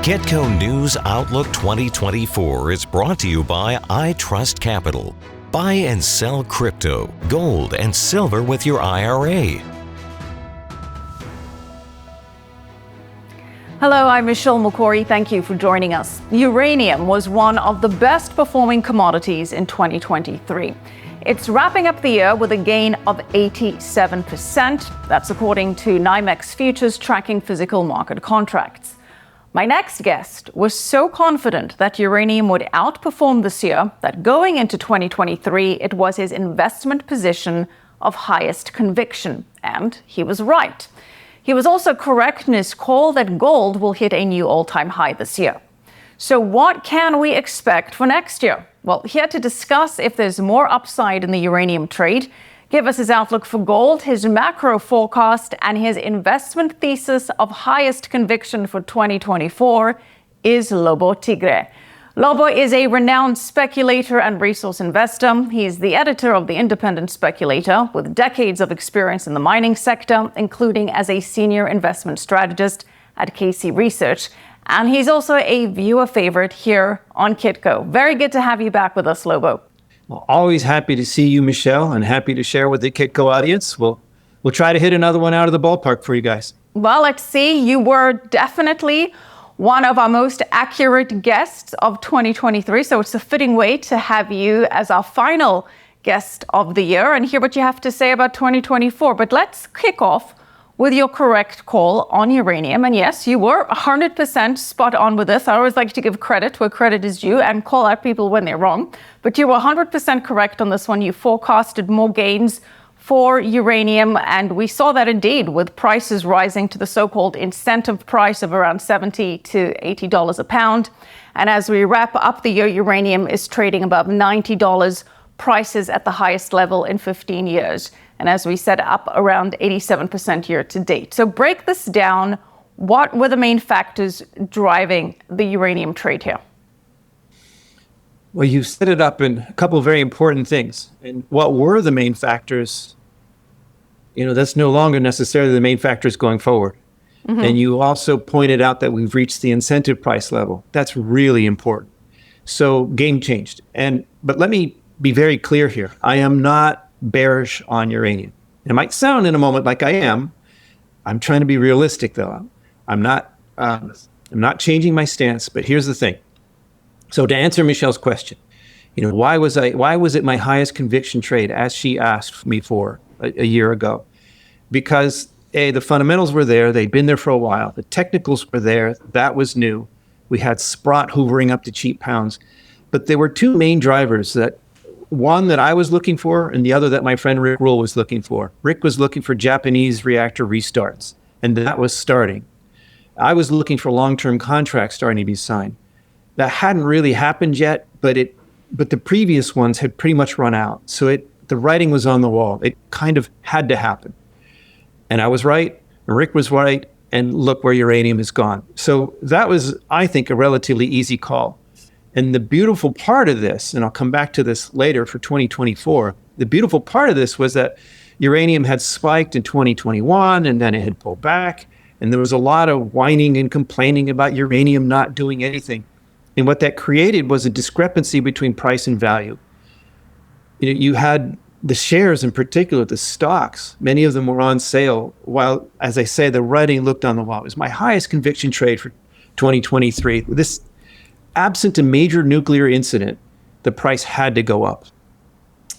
Kitco News Outlook 2024 is brought to you by iTrustCapital. Buy and sell crypto, gold, and silver with your IRA. Hello, I'm Michelle Makori. Thank you for joining us. Uranium was one of the best performing commodities in 2023. It's wrapping up the year with a gain of 87%. That's according to NYMEX futures tracking physical market contracts. My next guest was so confident that uranium would outperform this year that going into 2023, it was his investment position of highest conviction. And he was right. He was also correct in his call that gold will hit a new all-time high this year. So what can we expect for next year? Well, here to discuss if there's more upside in the uranium trade, give us his outlook for gold, his macro forecast, and his investment thesis of highest conviction for 2024 is Lobo Tiggre. Lobo is a renowned speculator and resource investor. He is the editor of the Independent Speculator with decades of experience in the mining sector, including as a senior investment strategist at KC Research. And he's also a viewer favorite here on Kitco. Very good to have you back with us, Lobo. Well, always happy to see you, Michelle, and happy to share with the Kitco audience. We'll try to hit another one out of the ballpark for you guys. Well, let's see. You were definitely one of our most accurate guests of 2023, so it's a fitting way to have you as our final guest of the year and hear what you have to say about 2024. But let's kick off with your correct call on uranium. And yes, you were 100% spot on with this. I always like to give credit where credit is due and call out people when they're wrong. But you were 100% correct on this one. You forecasted more gains for uranium. And we saw that indeed with prices rising to the so-called incentive price of around $70 to $80 a pound. And as we wrap up the year, uranium is trading above $90, prices at the highest level in 15 years. And as we said, up around 87% year to date. So break this down. What were the main factors driving the uranium trade here? Well, you set it up in a couple of very important things. And what were the main factors? That's no longer necessarily the main factors going forward. Mm-hmm. And you also pointed out that we've reached the incentive price level. That's really important. So game changed. But let me be very clear here. I am not bearish on uranium. It might sound in a moment like I am. I'm trying to be realistic, though. I'm not changing my stance. But here's the thing. So to answer Michelle's question, why was it my highest conviction trade, as she asked me for a year ago? Because the fundamentals were there. They'd been there for a while. The technicals were there. That was new. We had Sprott hoovering up the cheap pounds. But there were two main drivers one that I was looking for and the other that my friend Rick Rule was looking for. Rick was looking for Japanese reactor restarts, and that was starting. I was looking for long-term contracts starting to be signed. That hadn't really happened yet, but the previous ones had pretty much run out. So the writing was on the wall. It kind of had to happen. And I was right, and Rick was right, and look where uranium has gone. So that was, I think, a relatively easy call. And the beautiful part of this, and I'll come back to this later for 2024, the beautiful part of this was that uranium had spiked in 2021 and then it had pulled back. And there was a lot of whining and complaining about uranium not doing anything. And what that created was a discrepancy between price and value. You had the shares in particular, the stocks, many of them were on sale while, as I say, the writing looked on the wall. It was my highest conviction trade for 2023. Absent a major nuclear incident, the price had to go up.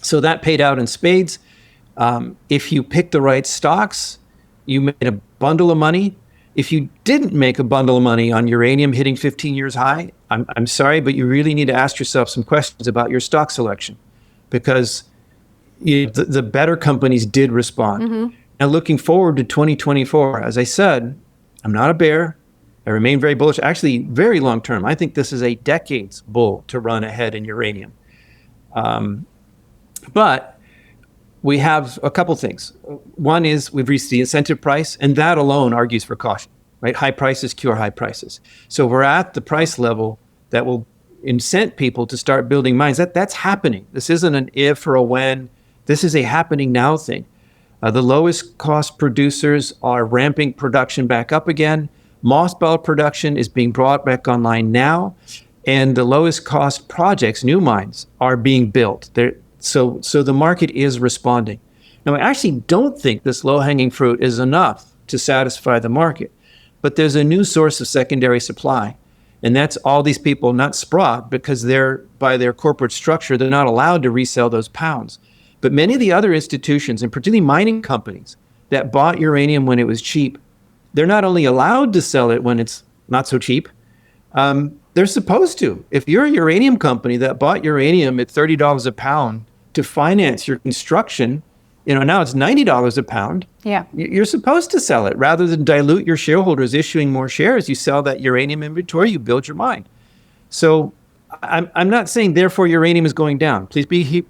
So that paid out in spades. If you picked the right stocks, you made a bundle of money. If you didn't make a bundle of money on uranium hitting 15 years high, I'm sorry, but you really need to ask yourself some questions about your stock selection, because the better companies did respond. Mm-hmm. Now looking forward to 2024, as I said, I'm not a bear. I remain very bullish, actually very long term. I think this is a decades bull to run ahead in uranium. But we have a couple things. One is we've reached the incentive price, and that alone argues for caution, right? High prices cure high prices. So we're at the price level that will incent people to start building mines. That's happening. This isn't an if or a when. This is a happening now thing. The lowest cost producers are ramping production back up again. Mothball production is being brought back online now, and the lowest cost projects, new mines, are being built. So the market is responding. Now, I actually don't think this low-hanging fruit is enough to satisfy the market, but there's a new source of secondary supply, and that's all these people, not Sprott, because by their corporate structure, they're not allowed to resell those pounds. But many of the other institutions, and particularly mining companies that bought uranium when it was cheap, they're not only allowed to sell it when it's not so cheap, they're supposed to. If you're a uranium company that bought uranium at $30 a pound to finance your construction, now it's $90 a pound. Yeah. You're supposed to sell it rather than dilute your shareholders issuing more shares. You sell that uranium inventory, you build your mine. So I'm not saying therefore uranium is going down. Please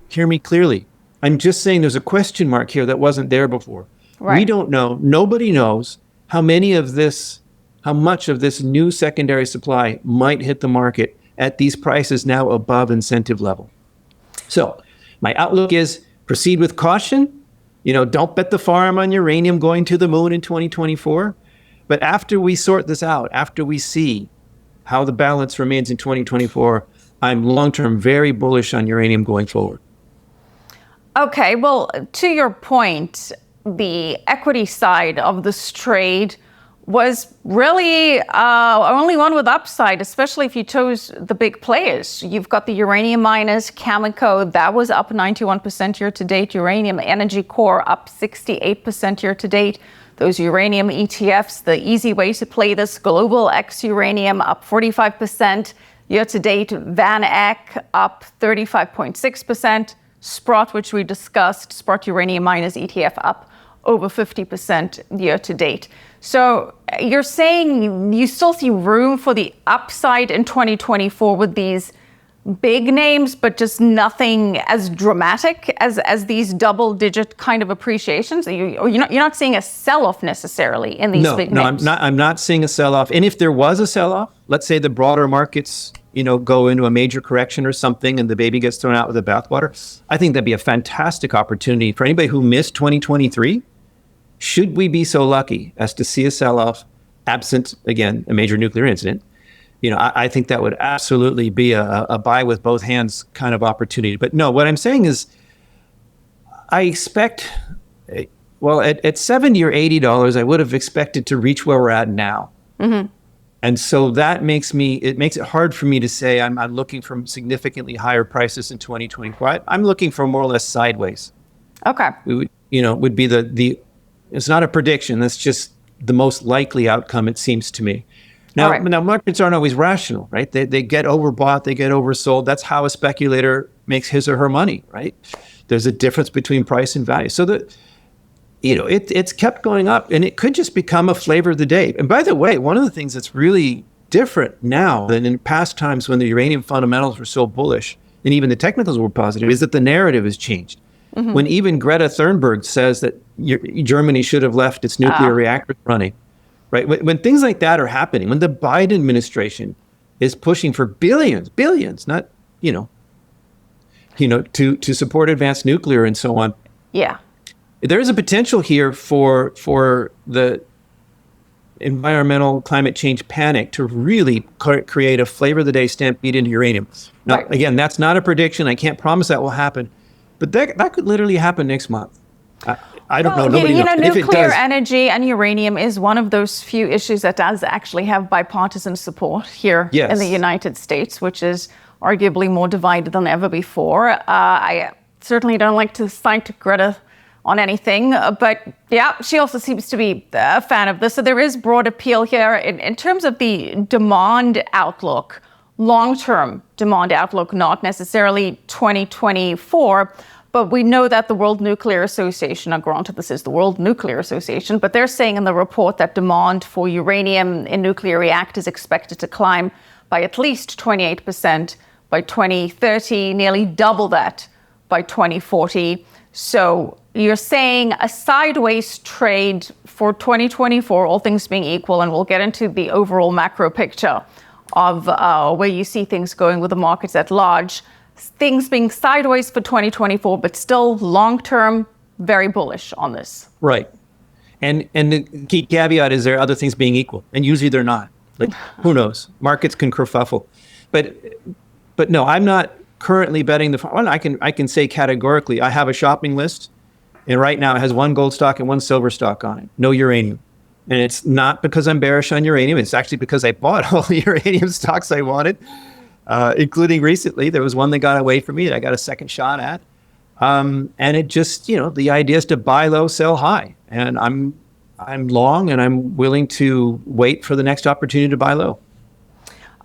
hear me clearly. I'm just saying there's a question mark here that wasn't there before. Right. We don't know. Nobody knows how much of this new secondary supply might hit the market at these prices now above incentive level. So my outlook is proceed with caution. Don't bet the farm on uranium going to the moon in 2024. But after we sort this out, after we see how the balance remains in 2024, I'm long-term very bullish on uranium going forward. Okay, well, to your point, the equity side of this trade was really only one with upside, especially if you chose the big players. You've got the uranium miners, Cameco, that was up 91% year to date. Uranium Energy Core up 68% year to date. Those uranium ETFs, the easy way to play this, Global X Uranium up 45% year to date. Van Eck up 35.6%. Sprott, which we discussed, Sprott Uranium Miners ETF up over 50% year to date. So you're saying you still see room for the upside in 2024 with these big names, but just nothing as dramatic as these double-digit kind of appreciations? You're not seeing a sell-off necessarily in these big names? No, I'm not seeing a sell-off. And if there was a sell-off, let's say the broader markets go into a major correction or something and the baby gets thrown out with the bathwater, I think that'd be a fantastic opportunity for anybody who missed 2023. Should we be so lucky as to see a sell-off absent, again, a major nuclear incident, I think that would absolutely be a buy with both hands kind of opportunity. But no, what I'm saying is I expect, at $70 or $80, I would have expected to reach where we're at now. Mm-hmm. And so that makes it hard for me to say I'm looking for significantly higher prices in 2024. I'm looking for more or less sideways. Okay. Would be the it's not a prediction. That's just the most likely outcome, it seems to me. Now, Now markets aren't always rational, right? They get overbought, they get oversold. That's how a speculator makes his or her money, right? There's a difference between price and value. So it's kept going up, and it could just become a flavor of the day. And by the way, one of the things that's really different now than in past times when the uranium fundamentals were so bullish, and even the technicals were positive, is that the narrative has changed. Mm-hmm. When even Greta Thunberg says that Germany should have left its nuclear reactors running, right? When things like that are happening, when the Biden administration is pushing for billions, not, to support advanced nuclear and so on. Yeah. There is a potential here for the environmental climate change panic to really create a flavor of the day stampede into uranium. Now, Again, that's not a prediction. I can't promise that will happen. But that could literally happen next month. I don't know. Nobody knows. Nuclear energy and uranium is one of those few issues that does actually have bipartisan support here in the United States, which is arguably more divided than ever before. I certainly don't like to cite Greta on anything, but yeah, she also seems to be a fan of this. So there is broad appeal here in terms of the demand outlook. Long-term demand outlook, not necessarily 2024, but we know that the World Nuclear Association, now granted this is the World Nuclear Association, but they're saying in the report that demand for uranium in nuclear reactors is expected to climb by at least 28% by 2030, nearly double that by 2040. So you're saying a sideways trade for 2024, all things being equal, and we'll get into the overall macro picture of where you see things going with the markets at large. Things being sideways for 2024, but still long-term, very bullish on this. Right. And the key caveat is there are other things being equal, and usually they're not. Like, who knows? Markets can kerfuffle. But no, I'm not currently betting the. Well, I can say categorically, I have a shopping list, and right now it has one gold stock and one silver stock on it. No uranium, and it's not because I'm bearish on uranium. It's actually because I bought all the uranium stocks I wanted, including recently. There was one that got away from me that I got a second shot at, and it just the idea is to buy low, sell high, and I'm long, and I'm willing to wait for the next opportunity to buy low.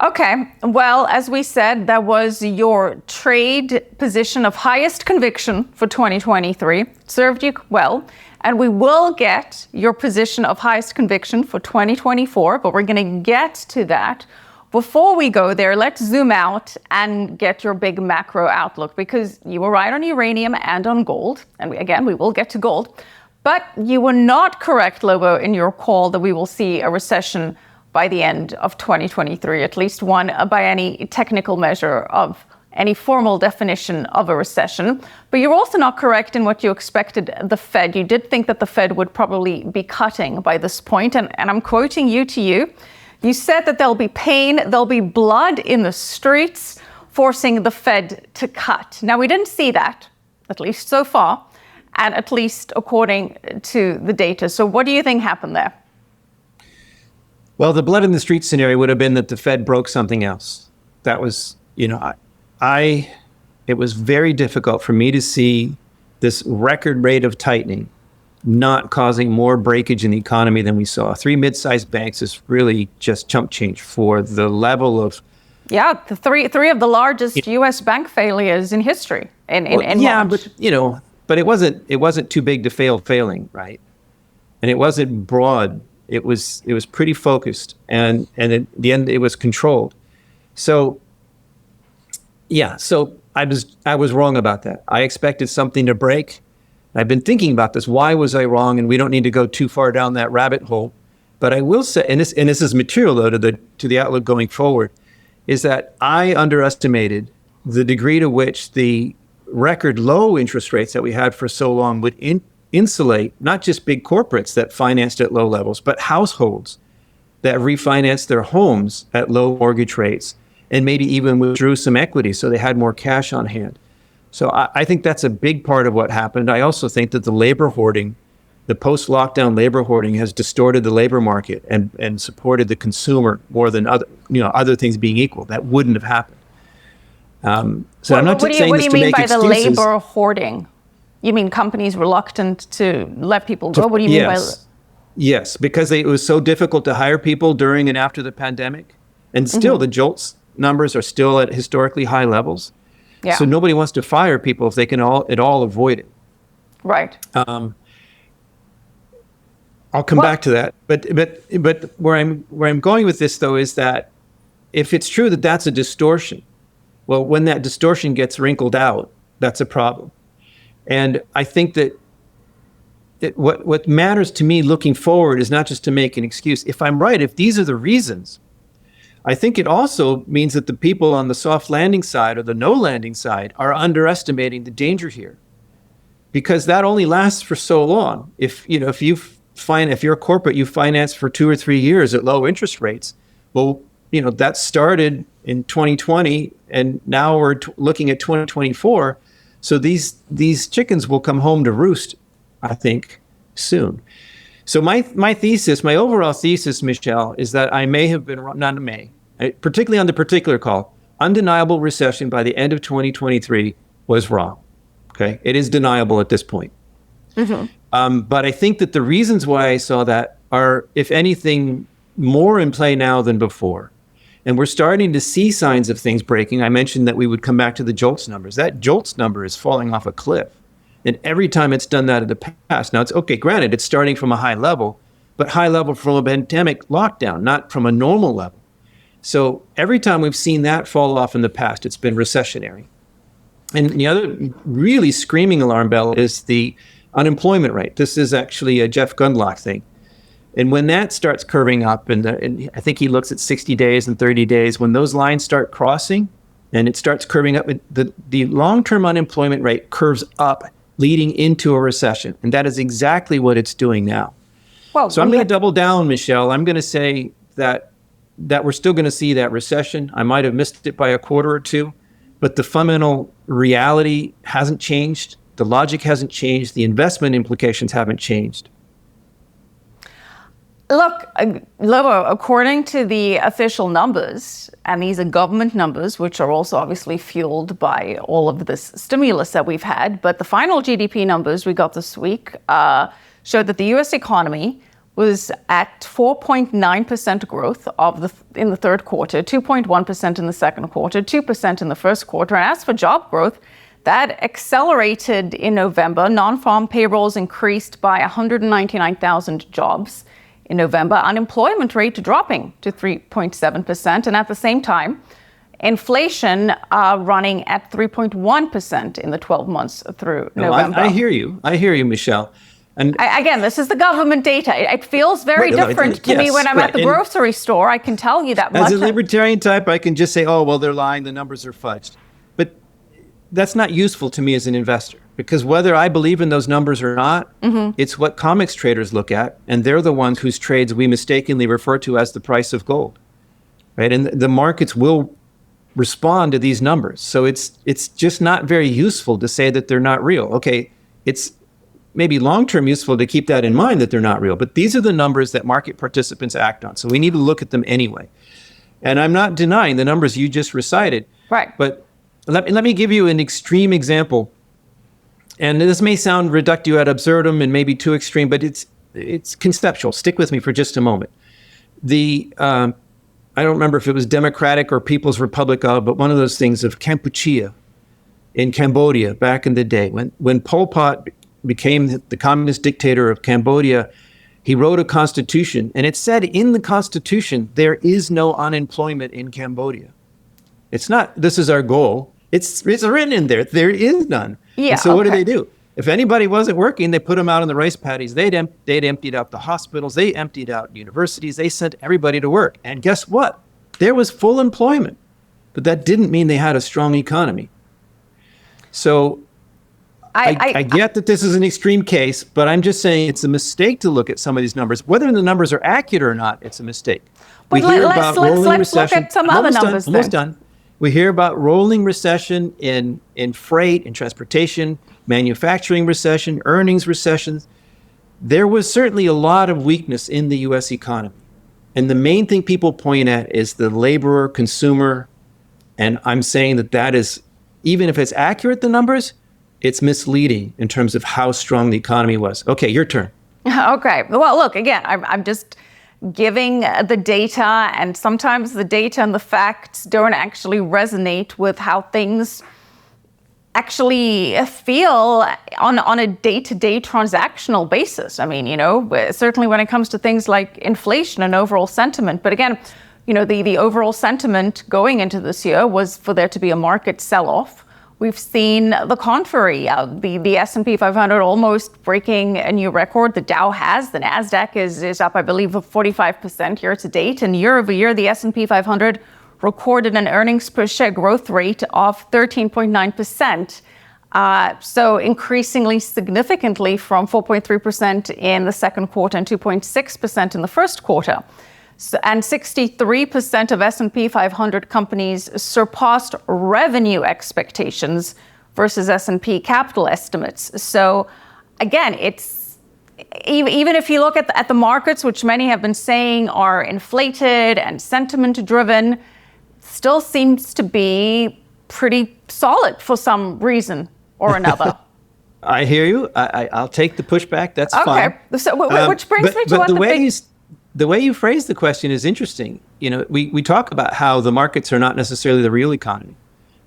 Okay, well, as we said, that was your trade position of highest conviction for 2023. It served you well. And we will get your position of highest conviction for 2024, but we're going to get to that. Before we go there, let's zoom out and get your big macro outlook, because you were right on uranium and on gold. And we will get to gold. But you were not correct, Lobo, in your call that we will see a recession by the end of 2023, at least one by any technical measure of any formal definition of a recession. But you're also not correct in what you expected the Fed. You did think that the Fed would probably be cutting by this point. And I'm quoting you to you. You said that there'll be pain, there'll be blood in the streets, forcing the Fed to cut. Now, we didn't see that, at least so far, and at least according to the data. So what do you think happened there? Well, the blood in the street scenario would have been that the Fed broke something else. That was, it was very difficult for me to see this record rate of tightening not causing more breakage in the economy than we saw. 3 mid-sized banks is really just chump change for the level of. Yeah, the three of the largest U.S. bank failures in history. Yeah, but it wasn't too big to failing, right? And it wasn't broad. It was pretty focused, and at the end it was controlled. So I was wrong about that. I expected something to break. I've been thinking about this. Why was I wrong? And we don't need to go too far down that rabbit hole. But I will say, and this is material though to the outlook going forward, is that I underestimated the degree to which the record low interest rates that we had for so long would insulate not just big corporates that financed at low levels, but households that refinanced their homes at low mortgage rates and maybe even withdrew some equity so they had more cash on hand. So I think that's a big part of what happened. I also think that the labor hoarding, the post-lockdown labor hoarding, has distorted the labor market and supported the consumer more than other things being equal. That wouldn't have happened. So I'm not saying this to make excuses. What do you mean by the labor hoarding? You mean companies reluctant to let people go? What do you mean by that? Yes, because it was so difficult to hire people during and after the pandemic. And still, the JOLTS numbers are still at historically high levels. Yeah. So nobody wants to fire people if they can at all avoid it. Right. I'll come back to that. But where I'm going with this, though, is that if it's true that that's a distortion, well, when that distortion gets wrinkled out, that's a problem. And I think that what matters to me looking forward is not just to make an excuse. If I'm right, if these are the reasons, I think it also means that the people on the soft landing side or the no landing side are underestimating the danger here, because that only lasts for so long. If you're a corporate, you finance for 2 or 3 years at low interest rates. Well, that started in 2020, and now we're looking at 2024. So these chickens will come home to roost, I think, soon. So my overall thesis, Michelle, is that I may have been wrong, particularly on the particular call. Undeniable recession by the end of 2023 was wrong. Okay, it is deniable at this point. But I think that the reasons why I saw that are, if anything, more in play now than before. And we're starting to see signs of things breaking. I mentioned that we would come back to the JOLTS numbers. That JOLTS number is falling off a cliff. And every time it's done that in the past. Now, it's okay, granted, it's starting from a high level, but high level from a pandemic lockdown, not from a normal level. So every time we've seen that fall off in the past, it's been recessionary. And the other really screaming alarm bell is the unemployment rate. This is actually a Jeff Gundlach thing. And when that starts curving up, and I think he looks at 60 days and 30 days, when those lines start crossing and it starts curving up, the long-term unemployment rate curves up leading into a recession. And that is exactly what it's doing now. Well, so I'm going to double down, Michelle. I'm going to say that we're still going to see that recession. I might have missed it by a quarter or two, but the fundamental reality hasn't changed. The logic hasn't changed. The investment implications haven't changed. Look, Lobo, according to the official numbers, and these are government numbers, which are also obviously fueled by all of this stimulus that we've had, but the final GDP numbers we got this week showed that the U.S. economy was at 4.9% growth in the third quarter, 2.1% in the second quarter, 2% in the first quarter. And as for job growth, that accelerated in November. Non-farm payrolls increased by 199,000 jobs in November. Unemployment rate dropping to 3.7%. And at the same time, inflation running at 3.1% in the 12 months through November. I hear you. I hear you, Michelle. And again, this is the government data. It feels very different to me when I'm at the grocery store. I can tell you that much. As a libertarian type, I can just say, oh, well, they're lying. The numbers are fudged. But that's not useful to me as an investor, because whether I believe in those numbers or not, it's what comics traders look at. And they're the ones whose trades we mistakenly refer to as the price of gold. Right? And the markets will respond to these numbers. So it's just not very useful to say that they're not real. Okay, it's maybe long-term useful to keep that in mind that they're not real, but these are the numbers that market participants act on. So we need to look at them anyway. And I'm not denying the numbers you just recited. Right. But let me give you an extreme example. And this may sound reductio ad absurdum and maybe too extreme, but it's conceptual. Stick with me for just a moment. I don't remember if it was Democratic or People's Republic of, but one of those things of Kampuchea in Cambodia back in the day. When Pol Pot became the communist dictator of Cambodia, he wrote a constitution, and it said in the constitution, there is no unemployment in Cambodia. It's not, this is our goal. It's written in there. There is none. Yeah. And so what did they do? If anybody wasn't working, they put them out on the rice paddies. They'd emptied out the hospitals. They emptied out universities. They sent everybody to work. And guess what? There was full employment. But that didn't mean they had a strong economy. So I get that this is an extreme case, but I'm just saying it's a mistake to look at some of these numbers. Whether the numbers are accurate or not, it's a mistake. But let's look at some other numbers then. Almost done. We hear about rolling recession in freight, in transportation, manufacturing recession, earnings recessions. There was certainly a lot of weakness in the U.S. economy. And the main thing people point at is the laborer, consumer. And I'm saying that is, even if it's accurate, the numbers, it's misleading in terms of how strong the economy was. Okay, your turn. Okay. Well, look, again, I'm just giving the data, and sometimes the data and the facts don't actually resonate with how things actually feel on a day-to-day transactional basis. I mean, certainly when it comes to things like inflation and overall sentiment. But again, the overall sentiment going into this year was for there to be a market sell-off. We've seen the contrary. The S&P 500 almost breaking a new record. The Dow has. The NASDAQ is up, I believe, 45% year to date. And year over year, the S&P 500 recorded an earnings per share growth rate of 13.9%. So increasingly significantly from 4.3% in the second quarter and 2.6% in the first quarter. And 63% of S&P 500 companies surpassed revenue expectations versus S&P capital estimates. So again, it's even if you look at the markets, which many have been saying are inflated and sentiment driven, still seems to be pretty solid for some reason or another. I hear you. I'll take the pushback. That's fine. Okay. So which brings me to what the way you phrase the question is interesting. We talk about how the markets are not necessarily the real economy.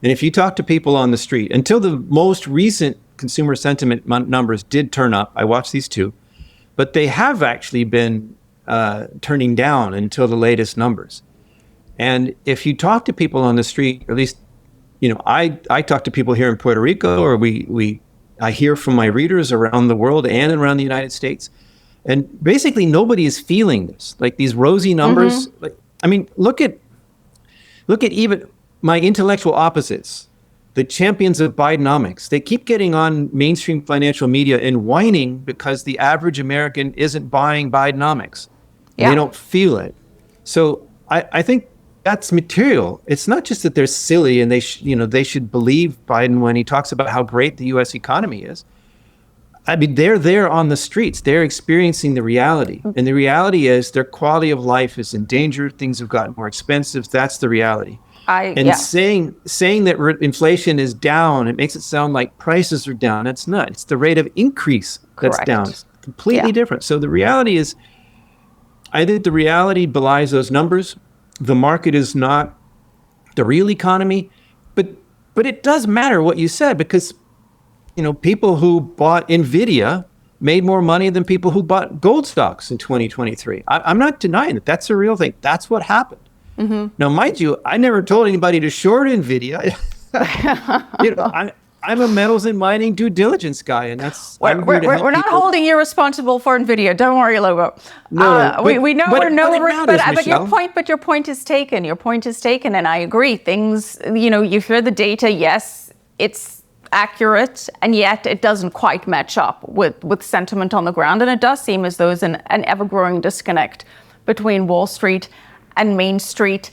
And if you talk to people on the street, until the most recent consumer sentiment numbers did turn up, I watched these too, but they have actually been turning down until the latest numbers. And if you talk to people on the street, or at least, I talk to people here in Puerto Rico, or I hear from my readers around the world and around the United States. And basically nobody is feeling this, like these rosy numbers. Look at even my intellectual opposites the champions of Bidenomics. They keep getting on mainstream financial media and whining because the average American isn't buying Bidenomics. Yeah. They don't feel it. So I think that's material. It's not just that they're silly and they should believe Biden when he talks about how great the U.S. economy is. I mean, they're there on the streets. They're experiencing the reality. And the reality is their quality of life is in danger. Things have gotten more expensive. That's the reality. Saying that inflation is down, it makes it sound like prices are down. That's not. It's the rate of increase that's down. It's completely different. So the reality is, I think the reality belies those numbers. The market is not the real economy, but it does matter what you said, because people who bought NVIDIA made more money than people who bought gold stocks in 2023. I'm not denying that. That's a real thing. That's what happened. Mm-hmm. Now, mind you, I never told anybody to short NVIDIA. I'm a metals and mining due diligence guy, and that's we're not holding you responsible for NVIDIA. Don't worry, Lobo. We know we're no, but your point is taken. Your point is taken, and I agree. Things, you hear the data. Yes, it's accurate, and yet it doesn't quite match up with sentiment on the ground, and it does seem as though there's an ever-growing disconnect between Wall Street and Main Street.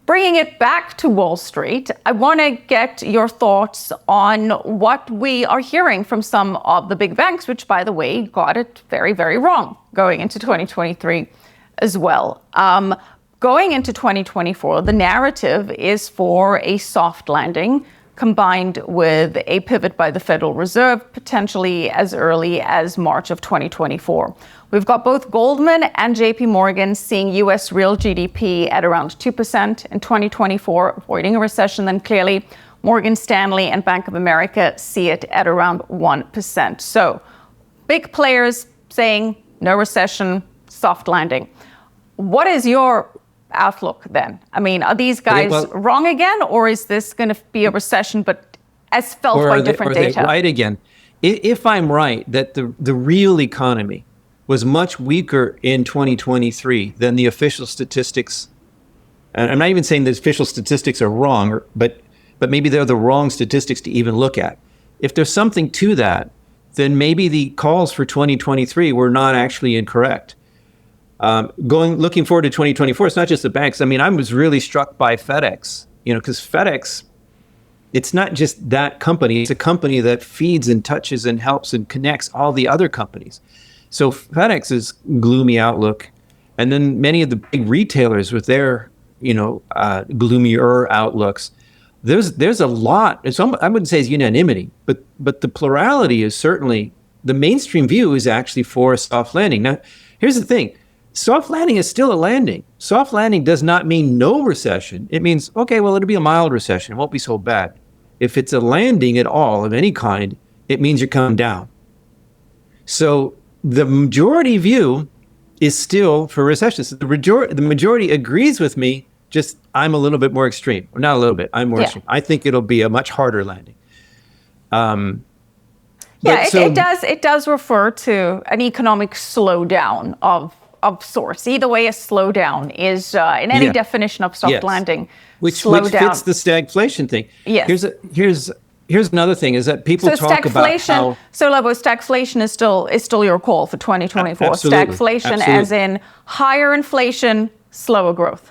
Bringing it back to Wall Street, I want to get your thoughts on what we are hearing from some of the big banks, which, by the way, got it very, very wrong going into 2023 as well. Going into 2024, the narrative is for a soft landing combined with a pivot by the Federal Reserve, potentially as early as March of 2024. We've got both Goldman and JP Morgan seeing U.S. real GDP at around 2% in 2024, avoiding a recession. Then clearly Morgan Stanley and Bank of America see it at around 1%. So big players saying no recession, soft landing. What is your outlook then? I mean, are these guys wrong again, or is this going to be a recession, but as felt by different data? Are they right again? If I'm right that the real economy was much weaker in 2023 than the official statistics, and I'm not even saying the official statistics are wrong, but maybe they're the wrong statistics to even look at. If there's something to that, then maybe the calls for 2023 were not actually incorrect. Looking forward to 2024, it's not just the banks. I mean, I was really struck by FedEx, because FedEx, it's not just that company. It's a company that feeds and touches and helps and connects all the other companies. So FedEx's gloomy outlook, and then many of the big retailers with their, gloomier outlooks. There's a lot. I wouldn't say it's unanimity, but the plurality is certainly, the mainstream view is actually for a soft landing. Now, here's the thing. Soft landing is still a landing. Soft landing does not mean no recession. It means, okay, well, it'll be a mild recession. It won't be so bad. If it's a landing at all of any kind, it means you're coming down. So the majority view is still for recessions. The majority agrees with me, just I'm a little bit more extreme. Or not a little bit, I'm more extreme. I think it'll be a much harder landing. It does refer to an economic slowdown of sorts. Either way, a slowdown is in any definition of soft landing. Which fits the stagflation thing. Yes. Here's another thing is that people talk about how... So, Lobo, stagflation is still your call for 2024. Absolutely. Stagflation as in higher inflation, slower growth.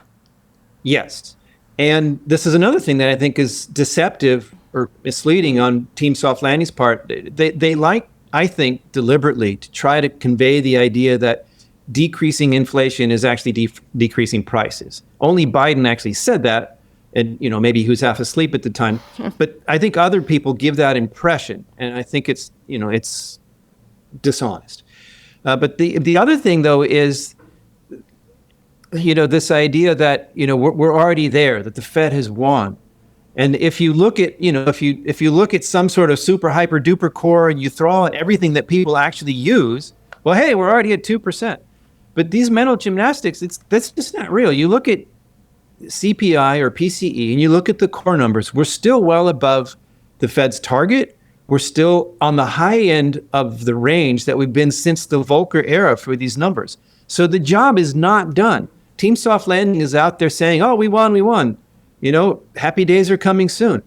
Yes. And this is another thing that I think is deceptive or misleading on Team Soft Landing's part. They like, I think, deliberately to try to convey the idea that decreasing inflation is actually decreasing prices. Only Biden actually said that. And, maybe he was half asleep at the time. But I think other people give that impression. And I think it's dishonest. But the other thing, though, is, this idea that, we're already there, that the Fed has won. And if you look at, if you look at some sort of super hyper duper core and you throw in everything that people actually use, well, hey, we're already at 2%. But these mental gymnastics, that's just not real. You look at CPI or PCE and you look at the core numbers, we're still well above the Fed's target. We're still on the high end of the range that we've been since the Volcker era for these numbers. So the job is not done. Team Soft Landing is out there saying, oh, we won. Happy days are coming soon.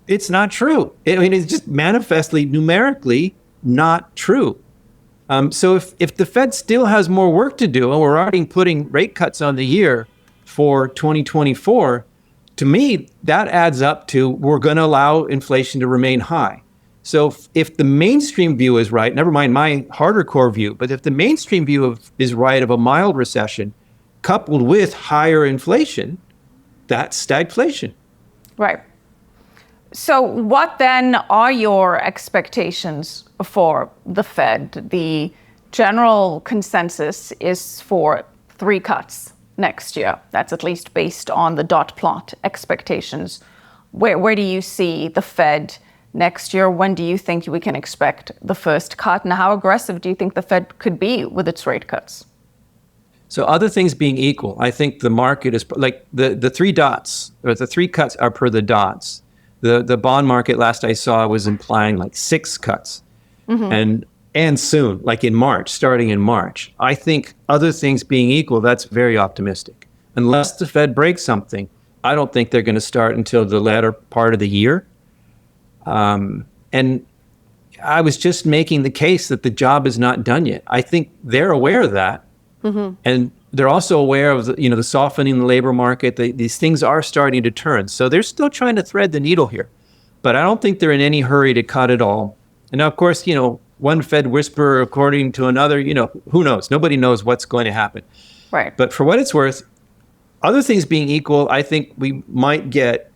It's not true. I mean, it's just manifestly, numerically not true. So if the Fed still has more work to do, and we're already putting rate cuts on the year for 2024, to me, that adds up to we're going to allow inflation to remain high. So if the mainstream view is right, never mind my harder core view, but if the mainstream view is right of a mild recession coupled with higher inflation, that's stagflation. Right. So what then are your expectations for the Fed? The general consensus is for 3 cuts next year. That's at least based on the dot plot expectations. Where do you see the Fed next year? When do you think we can expect the first cut? And how aggressive do you think the Fed could be with its rate cuts? So other things being equal, I think the market is like the 3 dots, or the 3 cuts are per the dots. The bond market last I saw was implying like 6 cuts, and soon, like in March, starting in March. I think other things being equal, that's very optimistic. Unless the Fed breaks something, I don't think they're going to start until the latter part of the year. And I was just making the case that the job is not done yet. I think they're aware of that. And they're also aware of the softening in the labor market. These things are starting to turn. So they're still trying to thread the needle here. But I don't think they're in any hurry to cut it all. And now, of course, one Fed whisperer according to another, who knows? Nobody knows what's going to happen. Right. But for what it's worth, other things being equal, I think we might get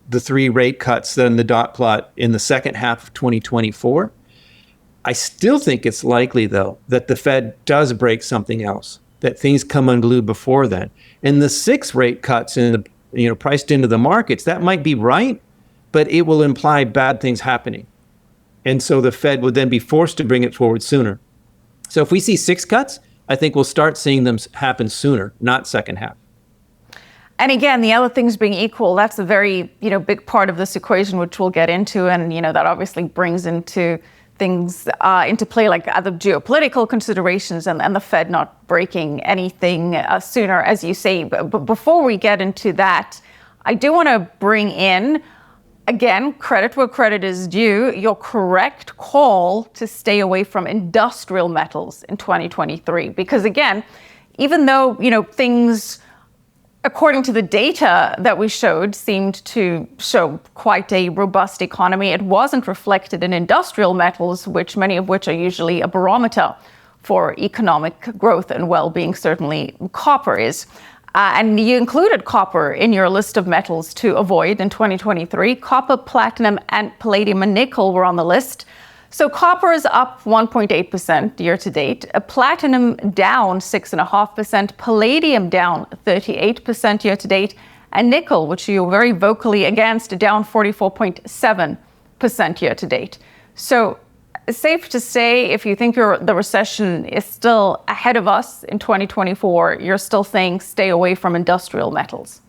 the 3 rate cuts then the dot plot in the second half of 2024. I still think it's likely, though, that the Fed does break something else, that things come unglued before then. And the 6 rate cuts in the, priced into the markets, that might be right, but it will imply bad things happening. And so the Fed would then be forced to bring it forward sooner. So if we see 6 cuts, I think we'll start seeing them happen sooner, not second half. And again, the other things being equal, that's a very, big part of this equation, which we'll get into. And, that obviously brings into things into play, like other geopolitical considerations and the Fed not breaking anything sooner, as you say. But before we get into that, I do want to bring in, again, credit where credit is due, your correct call to stay away from industrial metals in 2023. Because again, even though, things, according to the data that we showed, seemed to show quite a robust economy, it wasn't reflected in industrial metals, many of which are usually a barometer for economic growth and well-being. Certainly copper is. And you included copper in your list of metals to avoid in 2023. Copper, platinum, and palladium and nickel were on the list. So copper is up 1.8% year to date, platinum down 6.5%, palladium down 38% year to date, and nickel, which you're very vocally against, down 44.7% year to date. So safe to say, if you think the recession is still ahead of us in 2024, you're still saying stay away from industrial metals.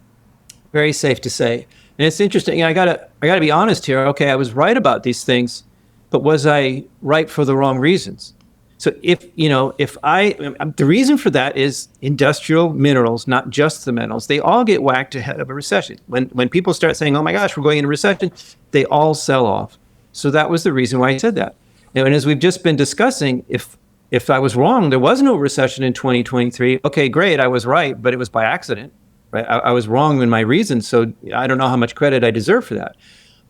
Very safe to say. And it's interesting. I gotta be honest here. Okay, I was right about these things. But was I right for the wrong reasons? So the reason for that is industrial minerals, not just the metals, they all get whacked ahead of a recession. When people start saying, oh my gosh, we're going into recession, they all sell off. So that was the reason why I said that. And as we've just been discussing, if I was wrong, there was no recession in 2023. Okay, great, I was right, but it was by accident. Right? I was wrong in my reasons, so I don't know how much credit I deserve for that.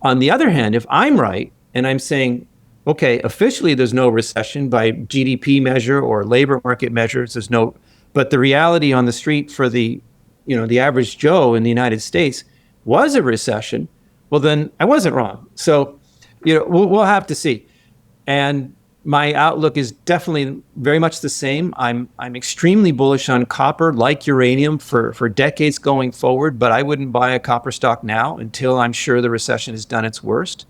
On the other hand, if I'm right, and I'm saying, okay, officially there's no recession by GDP measure or labor market measures. But the reality on the street for the average Joe in the United States was a recession. Well, then I wasn't wrong. So, we'll have to see. And my outlook is definitely very much the same. I'm extremely bullish on copper, like uranium, for decades going forward. But I wouldn't buy a copper stock now until I'm sure the recession has done its worst.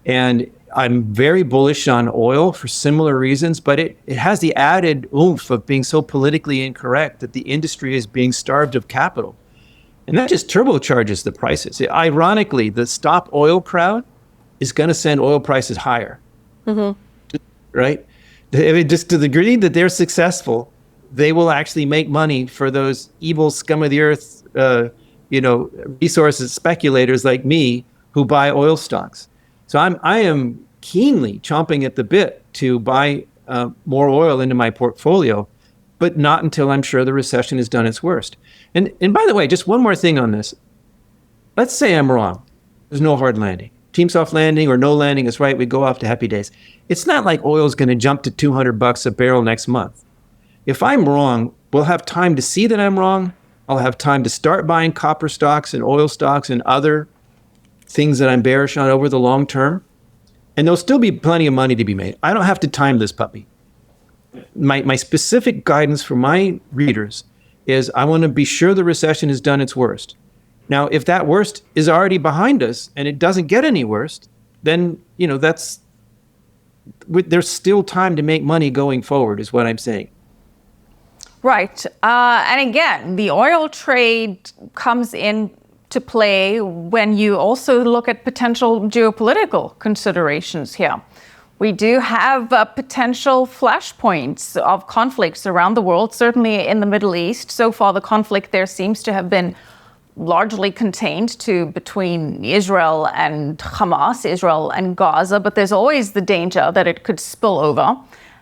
And I'm very bullish on oil for similar reasons, but it has the added oomph of being so politically incorrect that the industry is being starved of capital. And that just turbocharges the prices. Ironically, the stop oil crowd is going to send oil prices higher. Right? I mean, just to the degree that they're successful, they will actually make money for those evil scum of the earth, resources speculators like me, who buy oil stocks. So I am keenly chomping at the bit to buy more oil into my portfolio, but not until I'm sure the recession has done its worst. And by the way, just one more thing on this. Let's say I'm wrong. There's no hard landing. Team soft landing or no landing is right. We go off to happy days. It's not like oil is going to jump to $200 a barrel next month. If I'm wrong, we'll have time to see that I'm wrong. I'll have time to start buying copper stocks and oil stocks and other things that I'm bearish on over the long term. And there'll still be plenty of money to be made. I don't have to time this puppy. My specific guidance for my readers is I want to be sure the recession has done its worst. Now, if that worst is already behind us and it doesn't get any worse, then, there's still time to make money going forward, is what I'm saying. Right. And again, the oil trade comes into play when you also look at potential geopolitical considerations here. We do have potential flashpoints of conflicts around the world, certainly in the Middle East. So far, the conflict there seems to have been largely contained to between Israel and Hamas, Israel and Gaza, but there's always the danger that it could spill over,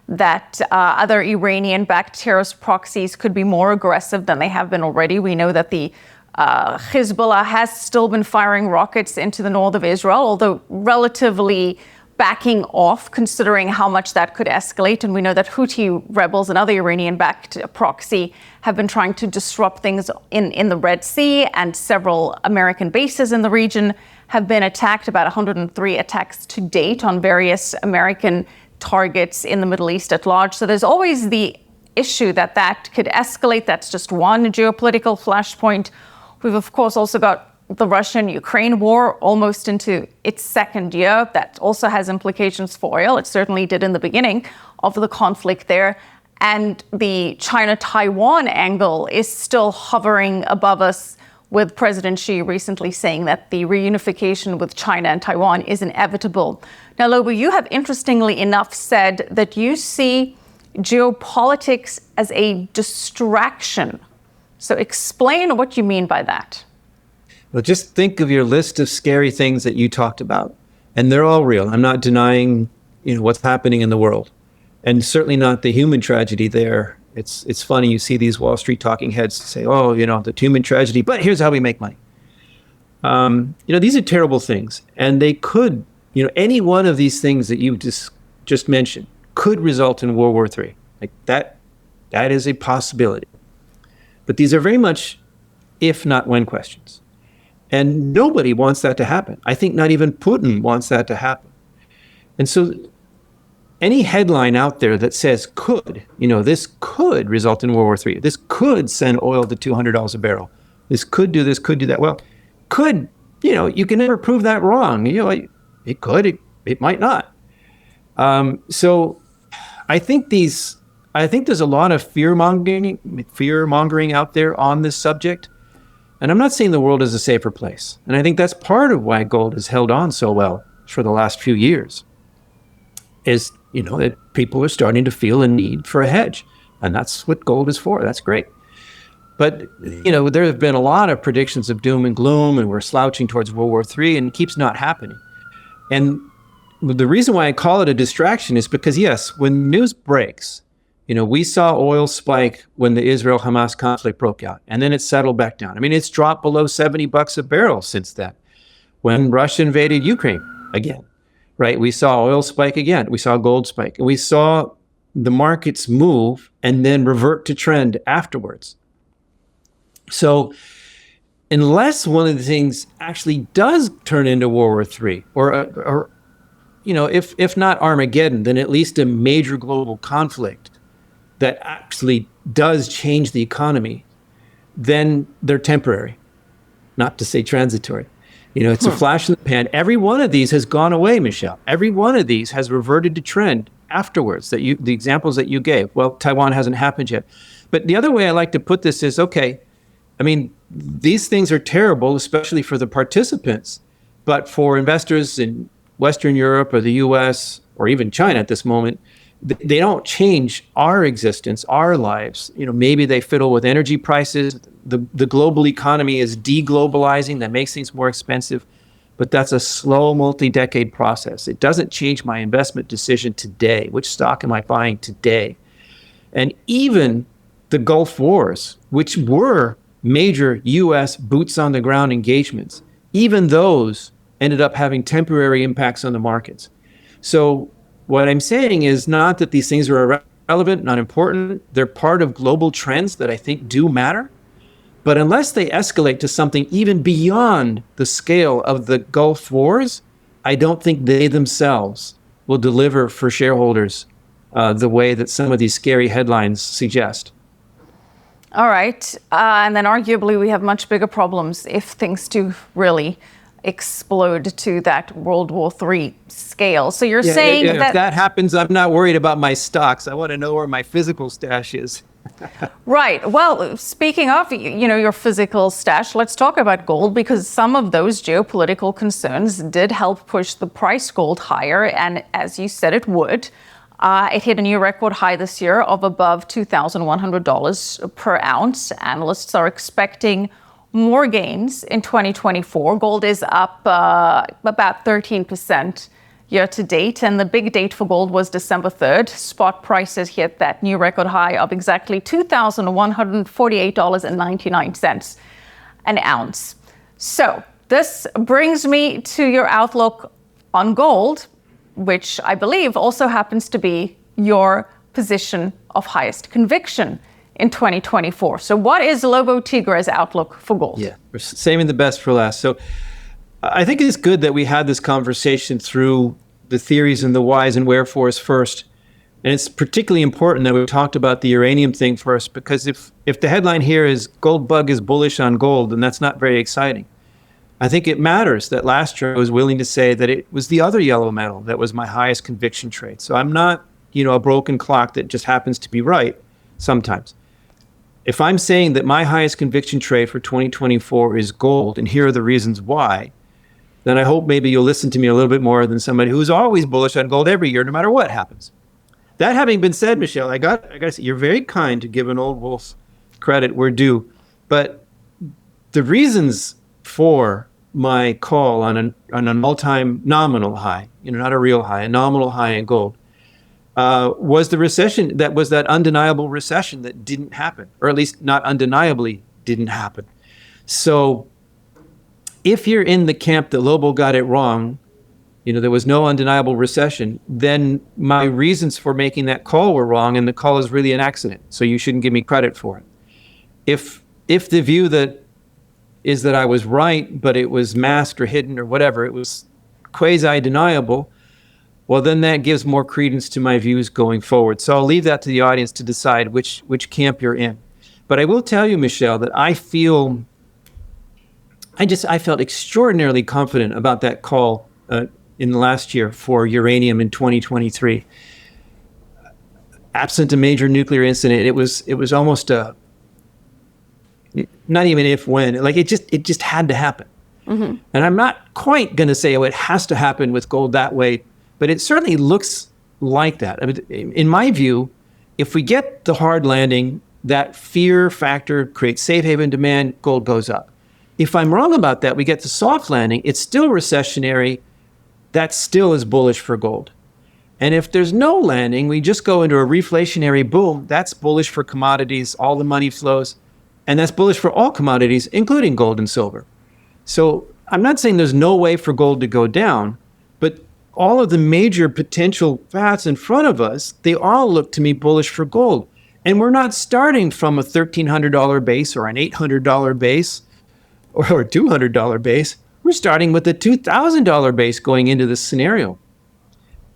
that other Iranian-backed terrorist proxies could be more aggressive than they have been already. We know that the Hezbollah has still been firing rockets into the north of Israel, although relatively backing off, considering how much that could escalate. And we know that Houthi rebels, another Iranian-backed proxy, have been trying to disrupt things in the Red Sea, and several American bases in the region have been attacked, about 103 attacks to date on various American targets in the Middle East at large. So there's always the issue that could escalate. That's just one geopolitical flashpoint. We've, of course, also got the Russian-Ukraine war almost into its second year. That also has implications for oil. It certainly did in the beginning of the conflict there. And the China-Taiwan angle is still hovering above us, with President Xi recently saying that the reunification with China and Taiwan is inevitable. Now, Lobo, you have interestingly enough said that you see geopolitics as a distraction. So explain what you mean by that. Well, just think of your list of scary things that you talked about, and they're all real. I'm not denying, what's happening in the world, and certainly not the human tragedy there. It's funny, you see these Wall Street talking heads say, oh, the human tragedy, but here's how we make money. These are terrible things, and they could, any one of these things that you just mentioned could result in World War III. Like that is a possibility. But these are very much if not when questions. And nobody wants that to happen. I think not even Putin wants that to happen. And so any headline out there that says this could result in World War III, this could send oil to $200 a barrel, this, could do that. Well, could, you can never prove that wrong. It could, it might not. So I think there's a lot of fear mongering out there on this subject. And I'm not saying the world is a safer place. And I think that's part of why gold has held on so well for the last few years, is, that people are starting to feel a need for a hedge. And that's what gold is for. That's great. But, there have been a lot of predictions of doom and gloom, and we're slouching towards World War III, and it keeps not happening. And the reason why I call it a distraction is because, yes, when news breaks, we saw oil spike when the Israel-Hamas conflict broke out, and then it settled back down. I mean, it's dropped below $70 a barrel since then. When Russia invaded Ukraine again, right? We saw oil spike again. We saw gold spike. And we saw the markets move and then revert to trend afterwards. So unless one of the things actually does turn into World War III, or if not Armageddon, then at least a major global conflict that actually does change the economy, then they're temporary, not to say transitory. It's a flash in the pan. Every one of these has gone away, Michelle. Every one of these has reverted to trend afterwards, the examples that you gave. Well, Taiwan hasn't happened yet. But the other way I like to put this is, these things are terrible, especially for the participants, but for investors in Western Europe or the US or even China at this moment, they don't change our existence, our lives. Maybe they fiddle with energy prices. The global economy is deglobalizing. That makes things more expensive. but that's a slow multi-decade process. It doesn't change my investment decision today. Which stock am I buying today? And even the Gulf Wars, which were major U.S. boots on the ground engagements, even those ended up having temporary impacts on the markets. So what I'm saying is not that these things are irrelevant, not important. They're part of global trends that I think do matter. But unless they escalate to something even beyond the scale of the Gulf Wars, I don't think they themselves will deliver for shareholders the way that some of these scary headlines suggest. All right. And then arguably we have much bigger problems if things do really explode to that World War III scale. So you're saying that... If that happens, I'm not worried about my stocks. I want to know where my physical stash is. Right. Well, speaking of, your physical stash, let's talk about gold, because some of those geopolitical concerns did help push the price gold higher. And as you said it would, it hit a new record high this year of above $2,100 per ounce. Analysts are expecting more gains in 2024. Gold is up about 13% year to date, and the big date for gold was December 3rd. Spot prices hit that new record high of exactly $2,148.99 an ounce. So this brings me to your outlook on gold, which I believe also happens to be your position of highest conviction in 2024. So what is Lobo Tigre's outlook for gold? Yeah, we're saving the best for last. So I think it's good that we had this conversation through the theories and the whys and wherefores first. And it's particularly important that we talked about the uranium thing first, because if the headline here is gold bug is bullish on gold, then that's not very exciting. I think it matters that last year I was willing to say that it was the other yellow metal that was my highest conviction trade. So I'm not, a broken clock that just happens to be right sometimes. If I'm saying that my highest conviction trade for 2024 is gold, and here are the reasons why, then I hope maybe you'll listen to me a little bit more than somebody who's always bullish on gold every year, no matter what happens. That having been said, Michelle, I got to say, you're very kind to give an old wolf credit where due. But the reasons for my call on an all-time nominal high, not a real high, a nominal high in gold, was the recession. That was that undeniable recession that didn't happen, or at least not undeniably didn't happen. So if you're in the camp that Lobo got it wrong, there was no undeniable recession, then my reasons for making that call were wrong, and the call is really an accident. So you shouldn't give me credit for it. If the view that is that I was right, but it was masked or hidden or whatever, it was quasi-deniable, well, then that gives more credence to my views going forward. So I'll leave that to the audience to decide which camp you're in. But I will tell you, Michelle, that I felt extraordinarily confident about that call in the last year for uranium in 2023. Absent a major nuclear incident, it was almost a, not even if, when, like it just had to happen. Mm-hmm. And I'm not quite going to say, it has to happen with gold that way, but it certainly looks like that. I mean, in my view, if we get the hard landing, that fear factor creates safe haven demand, gold goes up. If I'm wrong about that, we get the soft landing, it's still recessionary, that still is bullish for gold. And if there's no landing, we just go into a reflationary boom, that's bullish for commodities, all the money flows, and that's bullish for all commodities, including gold and silver. So I'm not saying there's no way for gold to go down, but all of the major potential paths in front of us, they all look to me bullish for gold. And we're not starting from a $1,300 base or an $800 base or a $200 base. We're starting with a $2,000 base going into this scenario.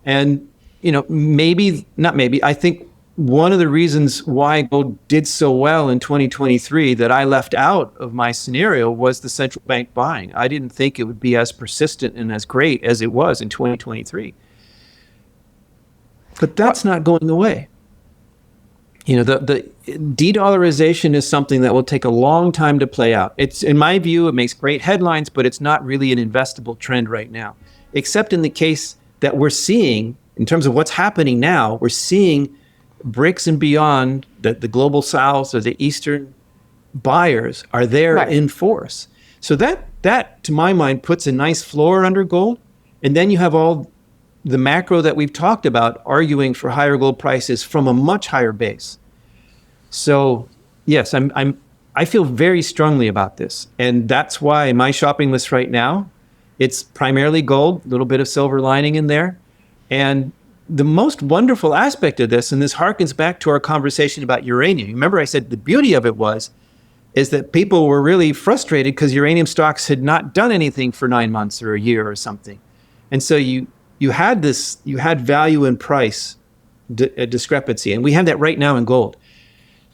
And, I think one of the reasons why gold did so well in 2023 that I left out of my scenario was the central bank buying. I didn't think it would be as persistent and as great as it was in 2023. But that's not going away. The de-dollarization is something that will take a long time to play out. It's, in my view, it makes great headlines, but it's not really an investable trend right now, except in the case that we're seeing, in terms of what's happening now, we're seeing BRICS and beyond, that the global south or the eastern buyers are there in force. So that to my mind puts a nice floor under gold. And then you have all the macro that we've talked about arguing for higher gold prices from a much higher base. So yes, I feel very strongly about this. And that's why in my shopping list right now, it's primarily gold, a little bit of silver lining in there. And the most wonderful aspect of this, and this harkens back to our conversation about uranium. Remember I said the beauty of it is that people were really frustrated because uranium stocks had not done anything for 9 months or a year or something. And so you had value and price discrepancy. And we have that right now in gold.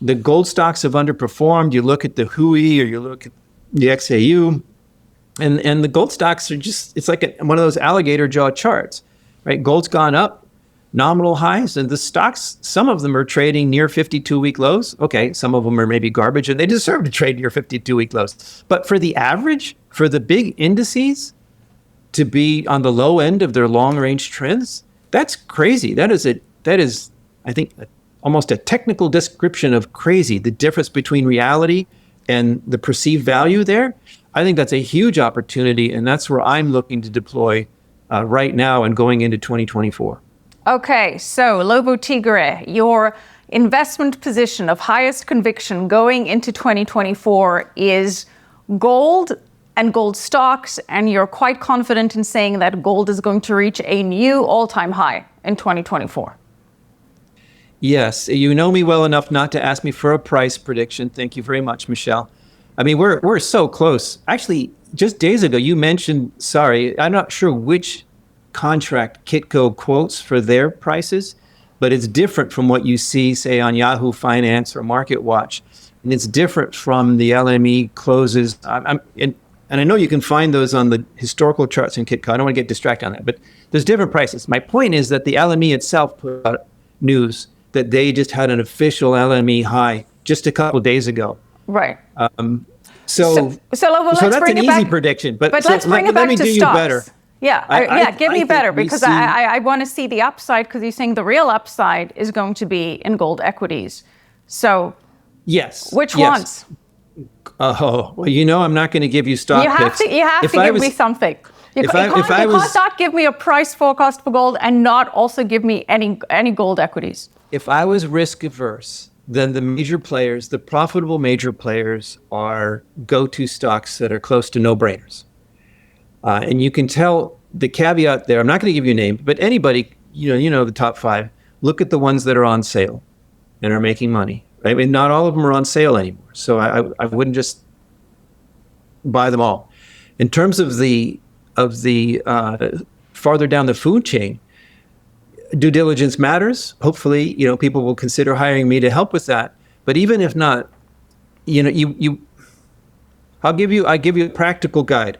The gold stocks have underperformed. You look at the HUI or you look at the XAU, and the gold stocks are just, it's like one of those alligator jaw charts, right? Gold's gone up, nominal highs, and the stocks, some of them are trading near 52-week lows. Okay, some of them are maybe garbage, and they deserve to trade near 52-week lows. But for the average, for the big indices to be on the low end of their long-range trends, that's crazy. That is, I think, almost a technical description of crazy, the difference between reality and the perceived value there. I think that's a huge opportunity, and that's where I'm looking to deploy right now and going into 2024. Okay, so Lobo Tiggre, your investment position of highest conviction going into 2024 is gold and gold stocks, and you're quite confident in saying that gold is going to reach a new all-time high in 2024. Yes, you know me well enough not to ask me for a price prediction. Thank you very much, Michelle. I mean, we're so close. Actually, just days ago, you mentioned, sorry, I'm not sure which contract Kitco quotes for their prices, but it's different from what you see, say, on Yahoo Finance or Market Watch. And it's different from the LME closes. And I know you can find those on the historical charts in Kitco. I don't want to get distracted on that, but there's different prices. My point is that the LME itself put out news that they just had an official LME high just a couple of days ago. Right. So Lobo, that's bring an it back, easy prediction. But let's bring it back to stocks. Better. Yeah, give me better, because see, I want to see the upside, because you're saying the real upside is going to be in gold equities. So yes, which ones? Oh, well, I'm not going to give you stock picks. You have to give me something. You can't not give me a price forecast for gold and not also give me any gold equities. If I was risk averse, then the major players, the profitable major players, are go-to stocks that are close to no-brainers. And you can tell the caveat there, I'm not going to give you a name, but anybody, the top 5, look at the ones that are on sale and are making money. Right? I mean, not all of them are on sale anymore. So I wouldn't just buy them all. In terms of the farther down the food chain, due diligence matters. Hopefully, people will consider hiring me to help with that. But even if not, I'll give you a practical guide.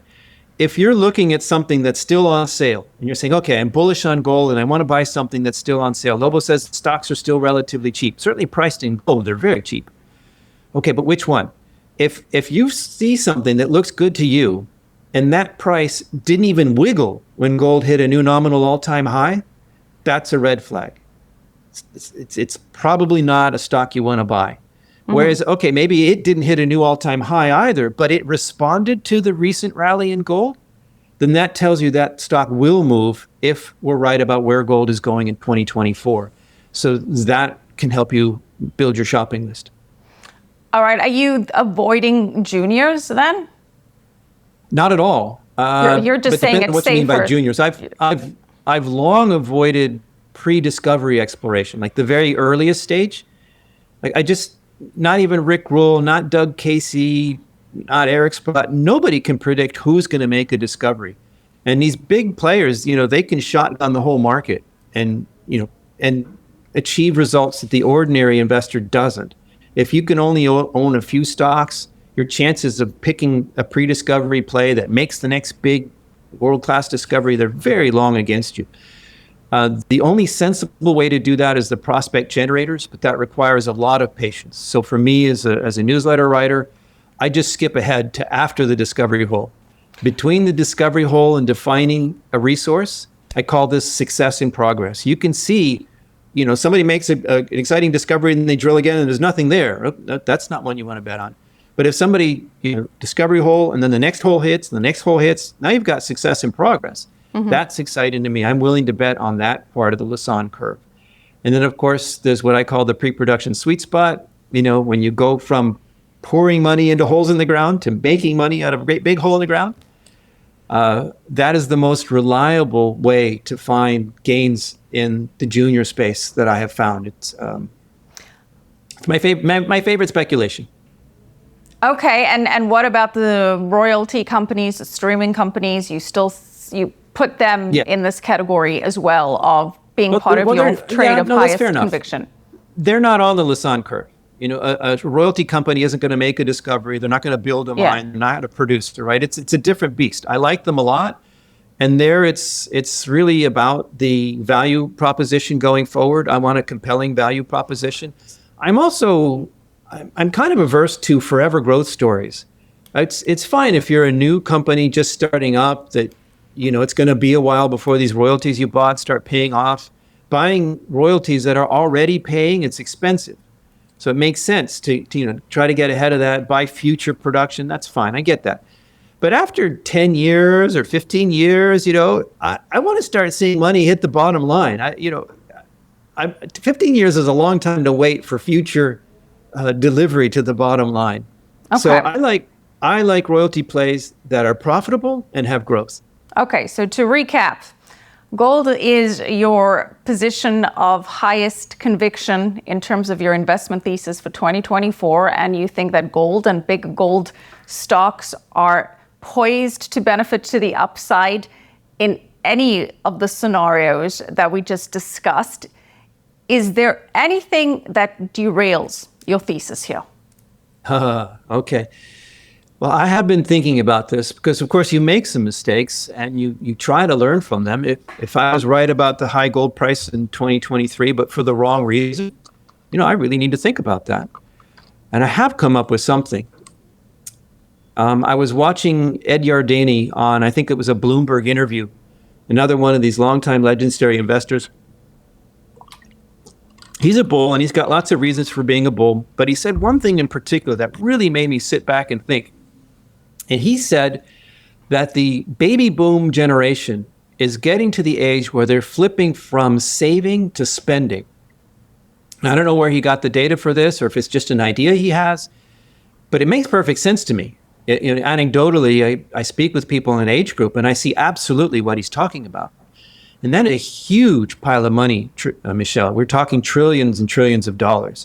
If you're looking at something that's still on sale and you're saying, okay, I'm bullish on gold and I want to buy something that's still on sale. Lobo says stocks are still relatively cheap, certainly priced in gold. They're very cheap. Okay, but which one? If you see something that looks good to you and that price didn't even wiggle when gold hit a new nominal all-time high, that's a red flag. It's probably not a stock you want to buy. Whereas, okay, maybe it didn't hit a new all-time high either, but it responded to the recent rally in gold, then that tells you that stock will move if we're right about where gold is going in 2024. So that can help you build your shopping list. All right. Are you avoiding juniors then? Not at all. You're just saying it's safer. What you mean by juniors? I've long avoided pre-discovery exploration, like the very earliest stage. Not even Rick Rule, not Doug Casey, not Eric Sprott. Nobody can predict who's going to make a discovery. And these big players, they can shotgun the whole market and achieve results that the ordinary investor doesn't. If you can only own a few stocks, your chances of picking a pre-discovery play that makes the next big world-class discovery, they're very long against you. The only sensible way to do that is the prospect generators, but that requires a lot of patience. So for me as a newsletter writer, I just skip ahead to after the discovery hole. Between the discovery hole and defining a resource, I call this success in progress. You can see, somebody makes an exciting discovery and they drill again and there's nothing there. That's not one you want to bet on. But if somebody, discovery hole, and then the next hole hits, and the next hole hits, now you've got success in progress. That's exciting to me. I'm willing to bet on that part of the Lassonde curve. And then, of course, there's what I call the pre-production sweet spot. When you go from pouring money into holes in the ground to making money out of a great big hole in the ground, that is the most reliable way to find gains in the junior space that I have found. It's my favorite speculation. Okay, and what about the royalty companies, the streaming companies? You put them in this category as well of being part of your trade of highest conviction. They're not on the Lassonde curve. A royalty company isn't going to make a discovery. They're not going to build a mine. They're not a producer, right? It's a different beast. I like them a lot. And there it's really about the value proposition going forward. I want a compelling value proposition. I'm kind of averse to forever growth stories. It's fine if you're a new company just starting up that, it's going to be a while before these royalties you bought start paying off. Buying royalties that are already paying, it's expensive. So it makes sense to try to get ahead of that, buy future production. That's fine. I get that. But after 10 years or 15 years, I want to start seeing money hit the bottom line. 15 years is a long time to wait for future delivery to the bottom line. Okay. So I like royalty plays that are profitable and have growth. Okay, so to recap, gold is your position of highest conviction in terms of your investment thesis for 2024, and you think that gold and big gold stocks are poised to benefit to the upside in any of the scenarios that we just discussed. Is there anything that derails your thesis here? Okay. Well, I have been thinking about this because, of course, you make some mistakes and you try to learn from them. If I was right about the high gold price in 2023, but for the wrong reason, I really need to think about that. And I have come up with something. I was watching Ed Yardeni on, I think it was a Bloomberg interview, another one of these longtime legendary investors. He's a bull and he's got lots of reasons for being a bull, but he said one thing in particular that really made me sit back and think. And he said that the baby boom generation is getting to the age where they're flipping from saving to spending. Now, I don't know where he got the data for this or if it's just an idea he has, but it makes perfect sense to me. Anecdotally, I speak with people in an age group and I see absolutely what he's talking about. And that is a huge pile of money, Michelle. We're talking trillions and trillions of dollars.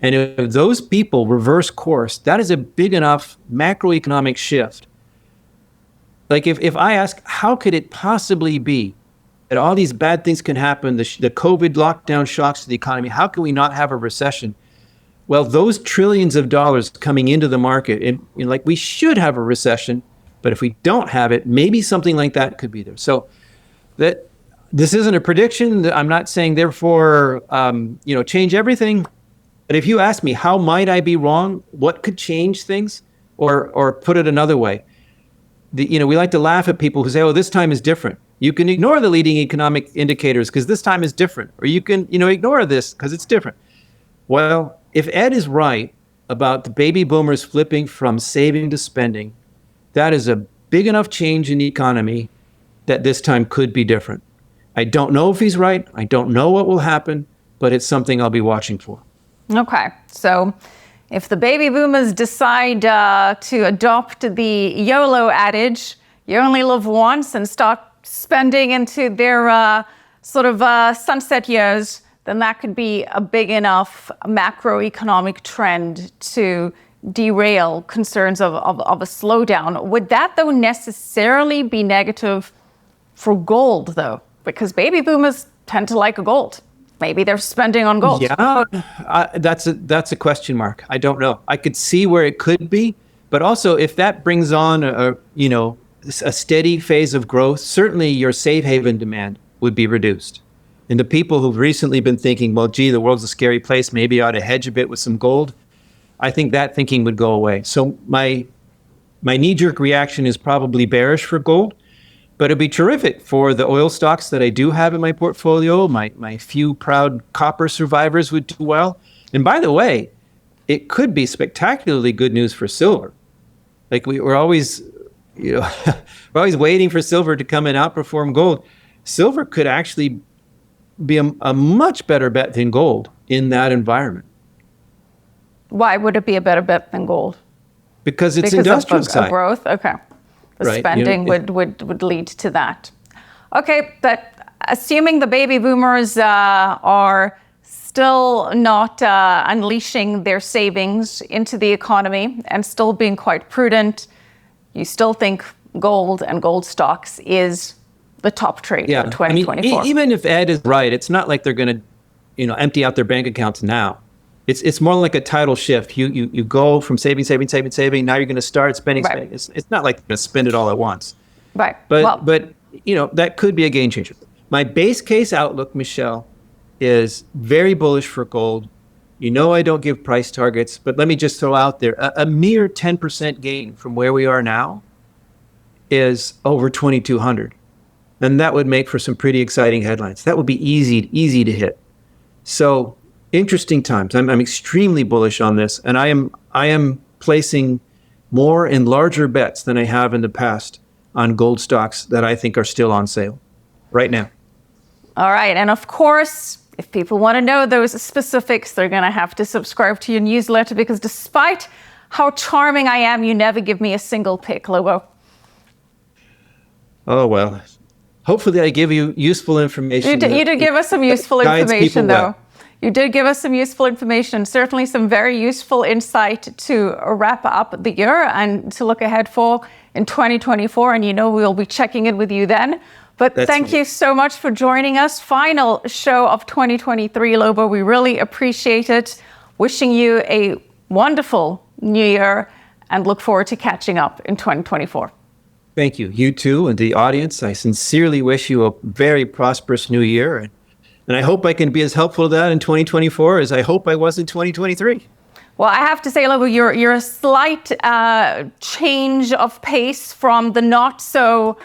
And if those people reverse course, that is a big enough macroeconomic shift. Like if I ask, how could it possibly be that all these bad things can happen, the COVID lockdown shocks to the economy, how can we not have a recession? Well, those trillions of dollars coming into the market, we should have a recession, but if we don't have it, maybe something like that could be there. So that this isn't a prediction. I'm not saying, therefore, change everything. But if you ask me, how might I be wrong? What could change things? Or put it another way, we like to laugh at people who say, oh, this time is different. You can ignore the leading economic indicators because this time is different. Or you can, ignore this because it's different. Well, if Ed is right about the baby boomers flipping from saving to spending, that is a big enough change in the economy that this time could be different. I don't know if he's right. I don't know what will happen, but it's something I'll be watching for. Okay. So if the baby boomers decide to adopt the YOLO adage, you only live once, and start spending into their sunset years, then that could be a big enough macroeconomic trend to derail concerns of a slowdown. Would that, though, necessarily be negative for gold, though? Because baby boomers tend to like gold. Maybe they're spending on gold. Yeah, that's a question mark. I don't know. I could see where it could be, but also if that brings on a steady phase of growth, certainly your safe haven demand would be reduced. And the people who've recently been thinking, well, gee, the world's a scary place, maybe I ought to hedge a bit with some gold, I think that thinking would go away. So my knee-jerk reaction is probably bearish for gold, but it'd be terrific for the oil stocks that I do have in my portfolio. My few proud copper survivors would do well. And by the way, it could be spectacularly good news for silver. Like we're always, we're always waiting for silver to come and outperform gold. Silver could actually be a much better bet than gold in that environment. Why would it be a better bet than gold? Because it's industrial of side. Growth. Okay. The Right. spending would lead to that. Okay, but assuming the baby boomers are still not unleashing their savings into the economy and still being quite prudent, you still think gold and gold stocks is the top trade for 2024? I mean, even if Ed is right, it's not like they're going to, empty out their bank accounts now. It's more like a tidal shift. You go from saving. Now you're going to start spending. Right. It's not like they're going to spend it all at once. Right. But that could be a game changer. My base case outlook, Michelle, is very bullish for gold. I don't give price targets, but let me just throw out there a mere 10% gain from where we are now is over 2,200. And that would make for some pretty exciting headlines. That would be easy to hit. So interesting times. I'm extremely bullish on this, and I am placing more and larger bets than I have in the past on gold stocks that I think are still on sale right now. All right. And of course, if people want to know those specifics, they're going to have to subscribe to your newsletter, because despite how charming I am, you never give me a single pick, Lobo. Oh, well, hopefully I give you useful information. You did give us some useful information, though. Well. You did give us some useful information, certainly some very useful insight to wrap up the year and to look ahead for in 2024. And we'll be checking in with you then. But thank you so much for joining us. Final show of 2023, Lobo. We really appreciate it. Wishing you a wonderful new year and look forward to catching up in 2024. Thank you. You too, and the audience. I sincerely wish you a very prosperous new year. And I hope I can be as helpful to that in 2024 as I hope I was in 2023. Well, I have to say, Lobo, you're a slight change of pace from the not so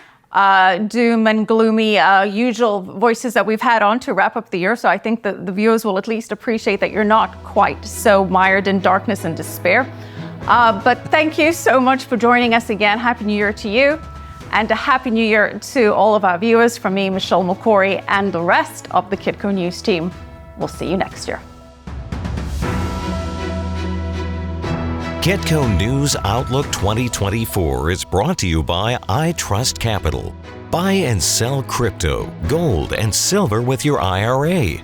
doom and gloomy usual voices that we've had on to wrap up the year. So I think that the viewers will at least appreciate that you're not quite so mired in darkness and despair. But thank you so much for joining us again. Happy New Year to you, and a Happy New Year to all of our viewers from me, Michelle Makori, and the rest of the Kitco News team. We'll see you next year. Kitco News Outlook 2024 is brought to you by iTrustCapital. Buy and sell crypto, gold, and silver with your IRA.